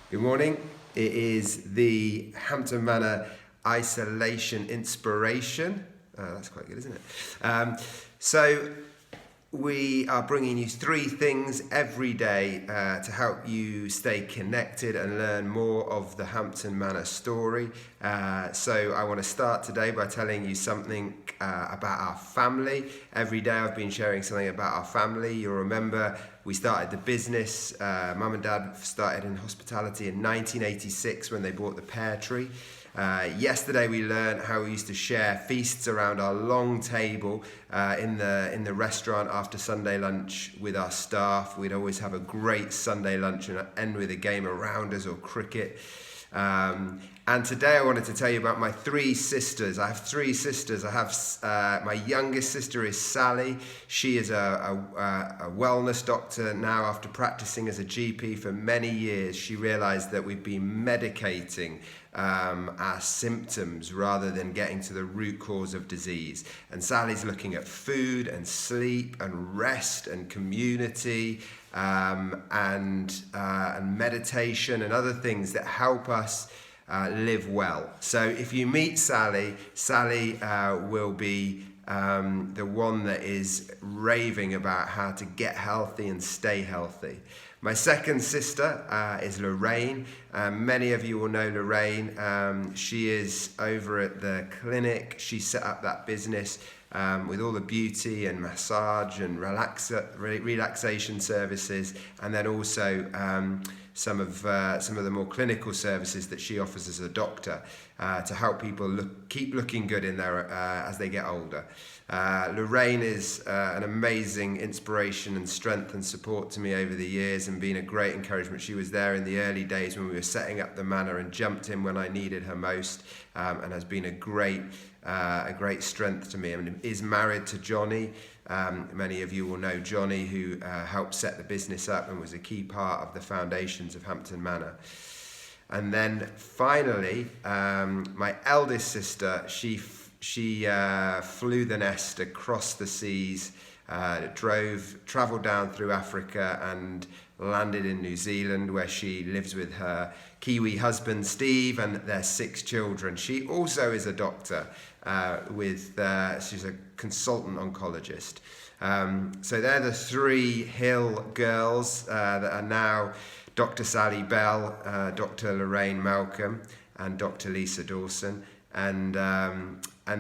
Good morning. It is the Hampton Manor Isolation Inspiration. That's quite good, isn't it? So we are bringing you three things every day to help you stay connected and learn more of the Hampton Manor story. So I want to start today by telling you something about our family. Every day I've been sharing something about our family. You'll remember we started the business. Mum and Dad started in hospitality in 1986 when they bought the pear tree. Yesterday we learned how we used to share feasts around our long table in the restaurant after Sunday lunch with our staff. We'd always have a great Sunday lunch and end with a game of rounders or cricket. And today I wanted to tell you about my three sisters. I have three sisters. I have my youngest sister is Sally. She is a wellness doctor now. After practicing as a GP for many years, she realized that we've been medicating our symptoms rather than getting to the root cause of disease. And Sally's looking at food and sleep and rest and community and meditation and other things that help us live well. So if you meet Sally, Sally will be the one that is raving about how to get healthy and stay healthy. My second sister is Lorraine. Many of you will know Lorraine. She is over at the clinic. She set up that business with all the beauty and massage and relaxation services, and then also some of the more clinical services that she offers as a doctor to help people keep looking good in their as they get older. Lorraine is an amazing inspiration and strength and support to me over the years and been a great encouragement. She was there in the early days when we were setting up the manor and jumped in when I needed her most, and has been a great strength to me, and is married to Johnny. Many of you will know Johnny, who helped set the business up and was a key part of the foundations of Hampton Manor. And then finally, my eldest sister, she flew the nest across the seas, travelled down through Africa and landed in New Zealand, where she lives with her Kiwi husband Steve and their 6 children. She also is a doctor she's a consultant oncologist. So they're the 3 Hill girls that are now Dr. Sally Bell, Dr. Lorraine Malcolm, and Dr. Lisa Dawson, and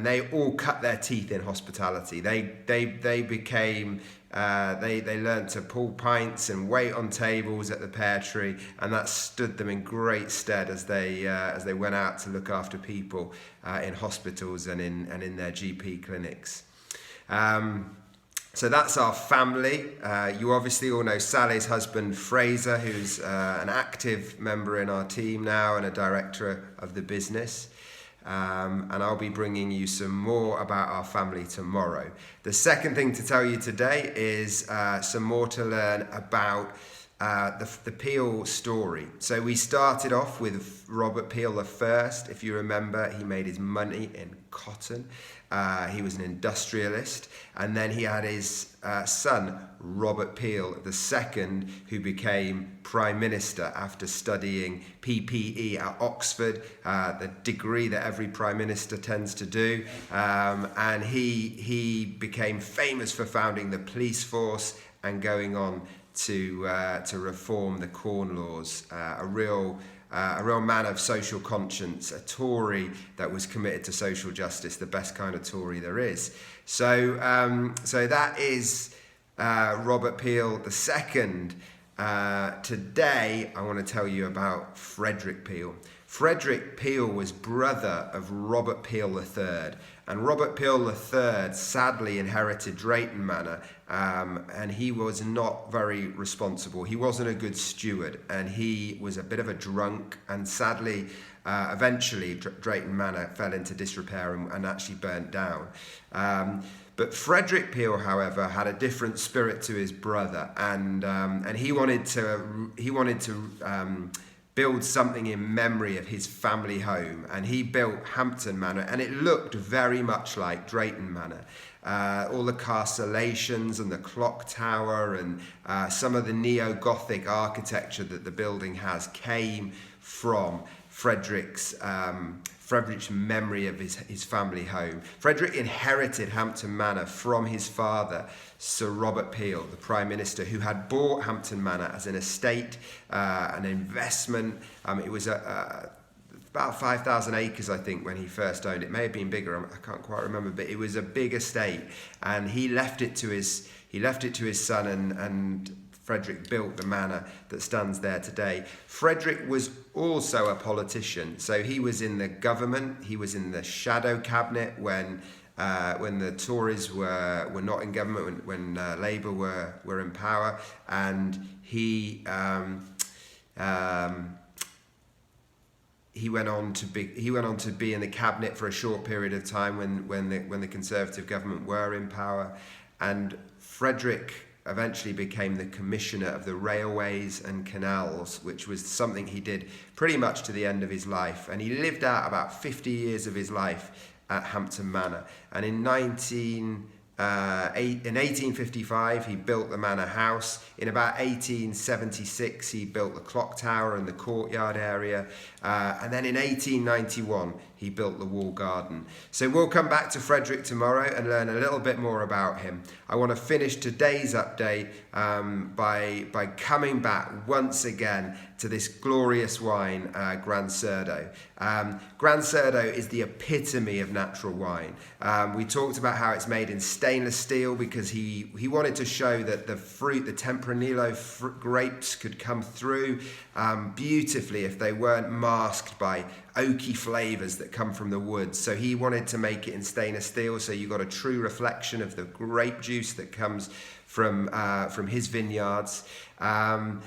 they all cut their teeth in hospitality. They became they learned to pull pints and wait on tables at the pear tree, and that stood them in great stead as they went out to look after people in hospitals and in their GP clinics. So that's our family. You obviously all know Sally's husband, Fraser, who's an active member in our team now and a director of the business. And I'll be bringing you some more about our family tomorrow. The second thing to tell you today is some more to learn about the Peel story. So we started off with Robert Peel the first. If you remember, he made his money in cotton. He was an industrialist, and then he had his son, Robert Peel II, who became Prime Minister after studying PPE at Oxford, the degree that every Prime Minister tends to do. And he became famous for founding the police force and going on to reform the Corn Laws, a real man of social conscience, a Tory that was committed to social justice, the best kind of Tory there is. So that is Robert Peel II. Today I want to tell you about Frederick Peel. Frederick Peel was brother of Robert Peel III, and Robert Peel III sadly inherited Drayton Manor, and he was not very responsible. He wasn't a good steward, and he was a bit of a drunk, and sadly, eventually Drayton Manor fell into disrepair and actually burnt down. But Frederick Peel, however, had a different spirit to his brother, and he wanted to build something in memory of his family home, and he built Hampton Manor, and it looked very much like Drayton Manor. All the castellations and the clock tower and some of the neo-Gothic architecture that the building has came from Frederick's memory of his family home. Frederick inherited Hampton Manor from his father, Sir Robert Peel, the Prime Minister, who had bought Hampton Manor as an estate, an investment. It was about 5,000 acres, I think, when he first owned it. It may have been bigger, I can't quite remember, but it was a big estate, and he left it to his son, and Frederick built the manor that stands there today. Frederick was also a politician, so he was in the government, he was in the shadow cabinet when the Tories were not in government, when Labour were in power, and he went on to be in the cabinet for a short period of time when the Conservative government were in power, and Frederick eventually became the commissioner of the railways and canals, which was something he did pretty much to the end of his life, and he lived out about 50 years of his life at Hampton Manor. And in 1855 he built the manor house. In about 1876 he built the clock tower and the courtyard area, and then in 1891 he built the wall garden. So we'll come back to Frederick tomorrow and learn a little bit more about him. I want to finish today's update by coming back once again to this glorious wine, Gran Cerdo. Gran Cerdo is the epitome of natural wine. We talked about how it's made in stainless steel because he wanted to show that the fruit, the Tempranillo grapes, could come through beautifully if they weren't masked by oaky flavours that come from the woods. So he wanted to make it in stainless steel, so you got a true reflection of the grape juice that comes from his vineyards. Gonzalo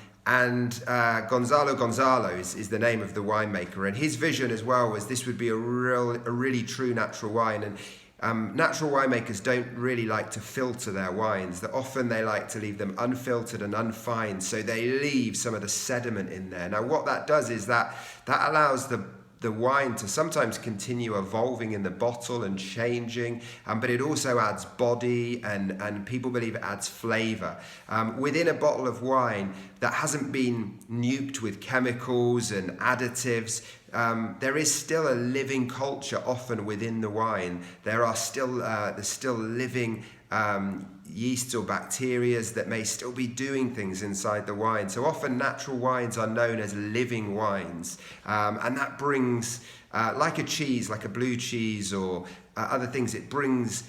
is the name of the winemaker, and his vision as well was this would be a really true natural wine. And natural winemakers don't really like to filter their wines. That often they like to leave them unfiltered and unfined, so they leave some of the sediment in there. Now what that does is that allows the wine to sometimes continue evolving in the bottle and changing, but it also adds body, and people believe it adds flavour. Within a bottle of wine that hasn't been nuked with chemicals and additives, there is still a living culture often within the wine. There's still living yeasts or bacteria that may still be doing things inside the wine. So often natural wines are known as living wines, and that brings, like a cheese, like a blue cheese or other things, it brings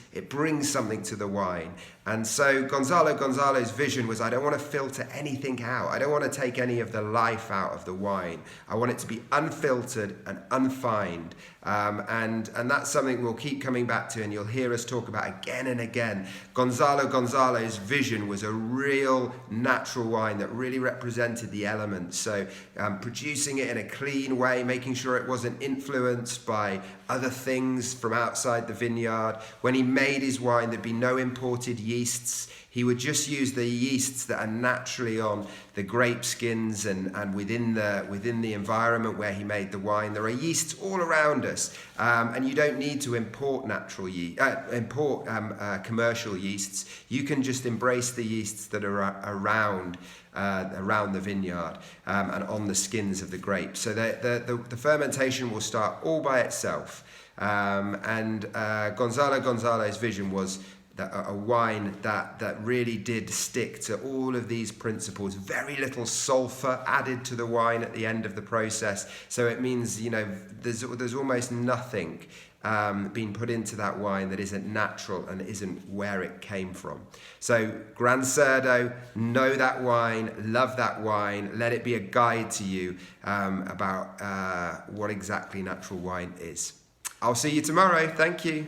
something to the wine. And so Gonzalo's vision was, I don't want to filter anything out. I don't want to take any of the life out of the wine. I want it to be unfiltered and unfined. And that's something we'll keep coming back to, and you'll hear us talk about again and again. Gonzalo's vision was a real natural wine that really represented the elements. So producing it in a clean way, making sure it wasn't influenced by other things from outside the vineyard. When he made his wine, there'd be no imported yeasts. He would just use the yeasts that are naturally on the grape skins and within the environment where he made the wine. There are yeasts all around us, and you don't need to import commercial yeasts. You can just embrace the yeasts that are around the vineyard and on the skins of the grapes. So the fermentation will start all by itself. Gonzalo's vision was that a wine that really did stick to all of these principles. Very little sulfur added to the wine at the end of the process. So it means, there's almost nothing being put into that wine that isn't natural and isn't where it came from. So Gran Cerdo, know that wine, love that wine. Let it be a guide to you about what exactly natural wine is. I'll see you tomorrow. Thank you.